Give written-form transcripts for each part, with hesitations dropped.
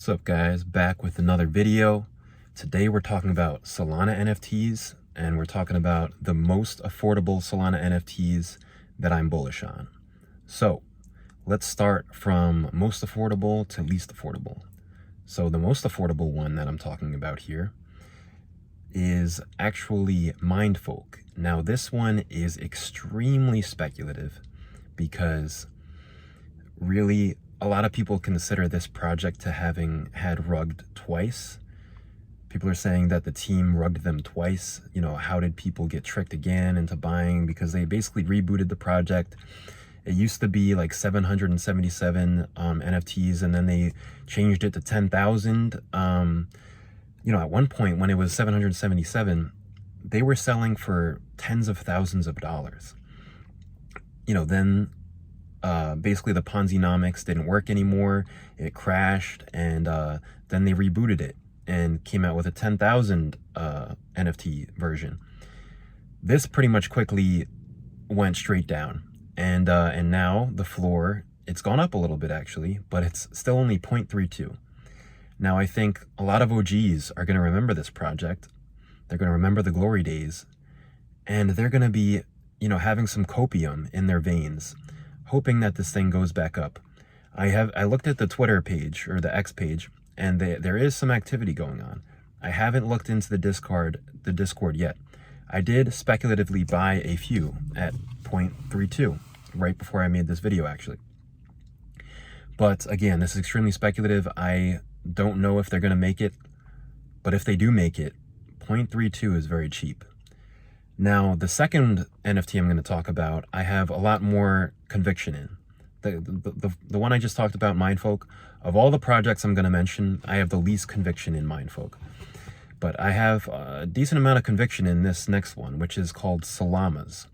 What's up, guys? Back with another video. Today we're talking about Solana NFTs, and we're talking about the most affordable Solana NFTs that I'm bullish on. So let's start from most affordable to least affordable. So the most affordable one that I'm talking about here is actually Mindfolk. Now this one is extremely speculative because really a lot of people consider this project to having had rugged twice. People are saying that the team rugged them twice. You know, how did people get tricked again into buying? Because they basically rebooted the project. It used to be like 777 NFTs, and then they changed it to 10,000. You know, at one point when it was 777, they were selling for tens of thousands of dollars. You know, then basically the Ponzi-nomics didn't work anymore. It crashed, and then they rebooted it and came out with a 10,000 NFT version. This pretty much quickly went straight down, and now the floor, it's gone up a little bit actually, but it's still only 0.32. Now I think a lot of OGs are going to remember this project. They're going to remember the glory days, and they're going to be, you know, having some copium in their veins, hoping that this thing goes back up. I looked at the Twitter page, or the X page, and there is some activity going on. I haven't looked into the Discord yet. I did speculatively buy a few at 0.32 right before I made this video actually. But again, this is extremely speculative. I don't know if they're going to make it, but if they do make it, 0.32 is very cheap. Now, the second NFT I'm going to talk about, I have a lot more conviction in. The one I just talked about, Mindfolk, of all the projects I'm going to mention, I have the least conviction in Mindfolk. But I have a decent amount of conviction in this next one, which is called Salamas.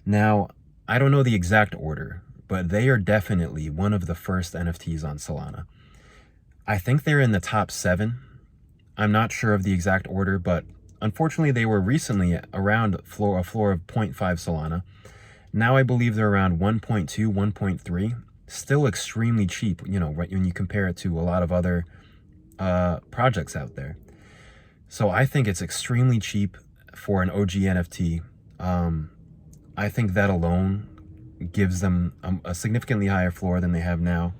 Now, I don't know the exact order, but they are definitely one of the first NFTs on Solana. I think they're in the top 7. I'm not sure of the exact order, but unfortunately, they were recently around a floor of 0.5 Solana. Now I believe they're around 1.2, 1.3. Still extremely cheap, you know, when you compare it to a lot of other projects out there. So I think it's extremely cheap for an OG NFT. I think that alone gives them a significantly higher floor than they have now.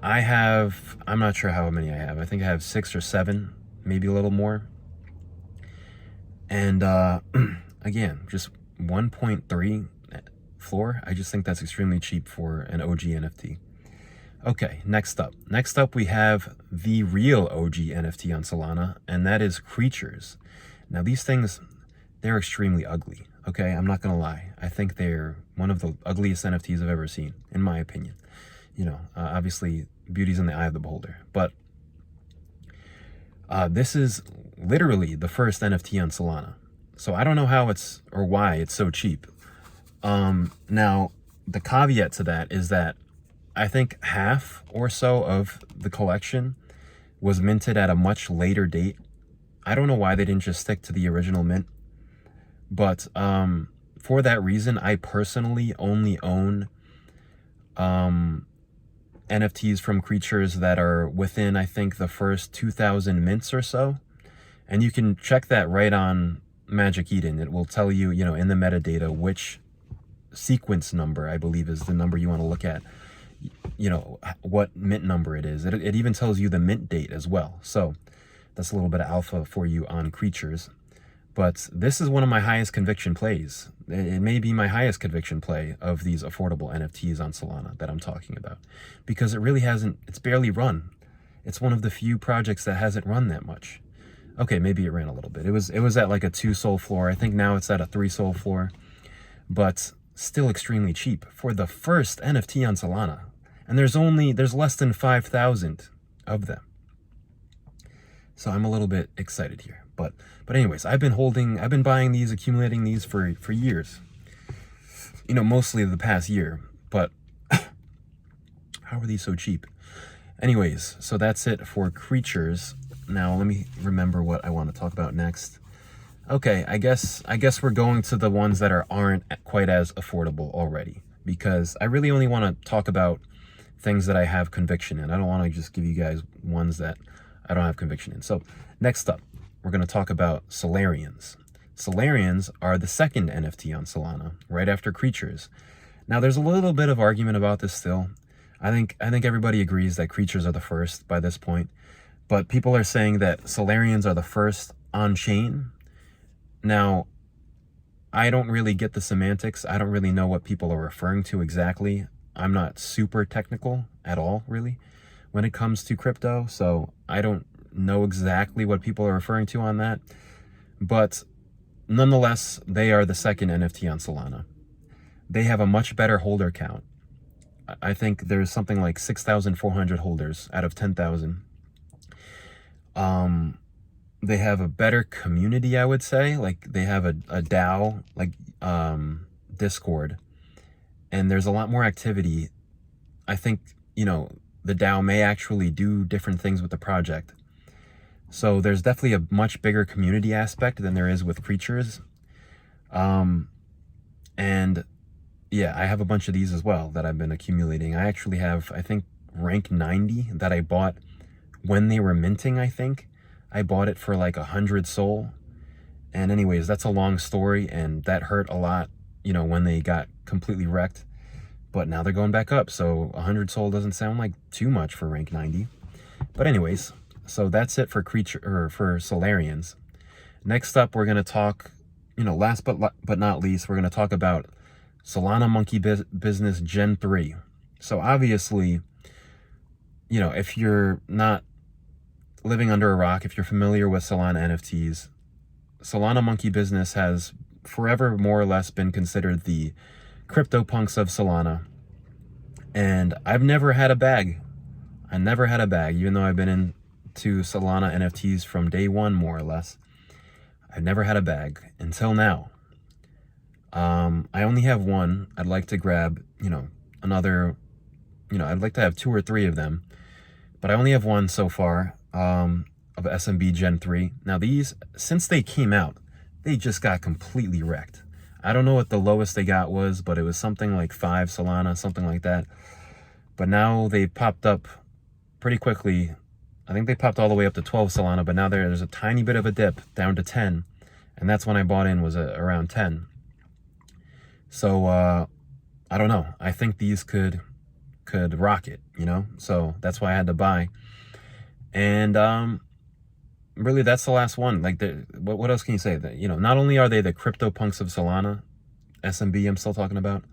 I'm not sure how many I have. I think I have 6 or 7, maybe a little more. And again, just 1.3 floor. I just think that's extremely cheap for an OG NFT. Okay, next up we have the real OG NFT on Solana, and that is Creatures. Now these things, they're extremely ugly. Okay, I'm not gonna lie. I think they're one of the ugliest NFTs I've ever seen, in my opinion. You know, obviously beauty's in the eye of the beholder, but this is literally the first NFT on Solana. So I don't know how it's, or why it's so cheap. Now, the caveat to that is that I think half or so of the collection was minted at a much later date. I don't know why they didn't just stick to the original mint. But for that reason, I personally only own NFTs from Creatures that are within, I think, the first 2,000 mints or so. And you can check that right on Magic Eden. It will tell you, you know, in the metadata, which sequence number, I believe, is the number you want to look at. You know, what mint number it is. It even tells you the mint date as well. So that's a little bit of alpha for you on Creatures. But this is one of my highest conviction plays. It may be my highest conviction play of these affordable NFTs on Solana that I'm talking about, because it really hasn't, it's barely run. It's one of the few projects that hasn't run that much. Okay, maybe it ran a little bit. It was at like a 2 SOL floor. I think now it's at a 3 SOL floor, but still extremely cheap for the first NFT on Solana. And there's less than 5,000 of them. So I'm a little bit excited here. But anyways, I've been buying these, accumulating these for years. You know, mostly the past year. But how are these so cheap? Anyways, so that's it for Creatures. Now let me remember what I want to talk about next. Okay, I guess we're going to the ones that aren't quite as affordable already, because I really only want to talk about things that I have conviction in. I don't want to just give you guys ones that I don't have conviction in. So next up, we're going to talk about Solarians. Solarians are the second NFT on Solana, right after creatures. Now, there's a little bit of argument about this still. I think everybody agrees that creatures are the first by this point, but people are saying that Solarians are the first on-chain. Now, I don't really get the semantics. I don't really know what people are referring to exactly. I'm not super technical at all, really, when it comes to crypto, so I don't know exactly what people are referring to on that. But nonetheless, they are the second NFT on Solana. They have a much better holder count. I think there's something like 6,400 holders out of 10,000. They have a better community, I would say. Like, they have a DAO, like Discord, and there's a lot more activity. I think, the DAO may actually do different things with the project. So there's definitely a much bigger community aspect than there is with creatures. And yeah, I have a bunch of these as well that I've been accumulating. I actually have, I think, rank 90 that I bought when they were minting, I think. I bought it for like 100 Sol. And anyways, that's a long story, and that hurt a lot, when they got completely wrecked. But now they're going back up, so 100 Sol doesn't sound like too much for rank 90. But anyways, so that's it for for Solarians. Next up, we're going to talk, last but not least, we're going to talk about Solana Monkey Business Gen 3. So obviously, if you're not living under a rock, if you're familiar with Solana NFTs, Solana Monkey Business has forever more or less been considered the CryptoPunks of Solana. And I've never had a bag. I never had a bag, even though I've been into Solana NFTs from day one, more or less. I've never had a bag until now. I only have one. I'd like to grab, another, I'd like to have 2 or 3 of them, but I only have one so far, of SMB Gen 3. Now these, since they came out, they just got completely wrecked. I don't know what the lowest they got was, but it was something like 5 Solana, something like that. But now they popped up pretty quickly. I think they popped all the way up to 12 Solana, but now there's a tiny bit of a dip down to 10. And that's when I bought in, was around 10. So, I don't know. I think these could rock it, So that's why I had to buy. And really, that's the last one. Like, what else can you say? That, not only are they the CryptoPunks of Solana, SMB I'm still talking about,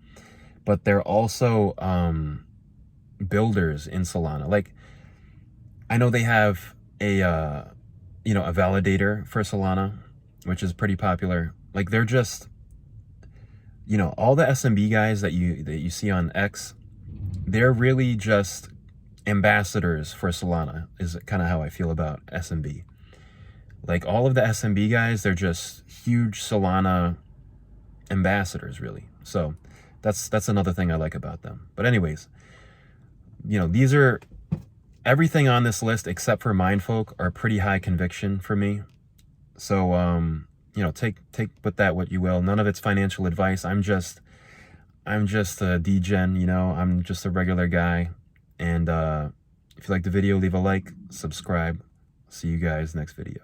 but they're also builders in Solana. Like, I know they have a validator for Solana, which is pretty popular. Like, they're just, all the SMB guys that you see on X, they're really just ambassadors for Solana, is kind of how I feel about SMB. Like, all of the SMB guys, they're just huge Solana ambassadors, really. So that's another thing I like about them. But anyways, these are, everything on this list except for Mindfolk are pretty high conviction for me. So take with that what you will. None of it's financial advice. I'm just a degen, I'm just a regular guy. And if you like the video, leave a like, subscribe. See you guys next video.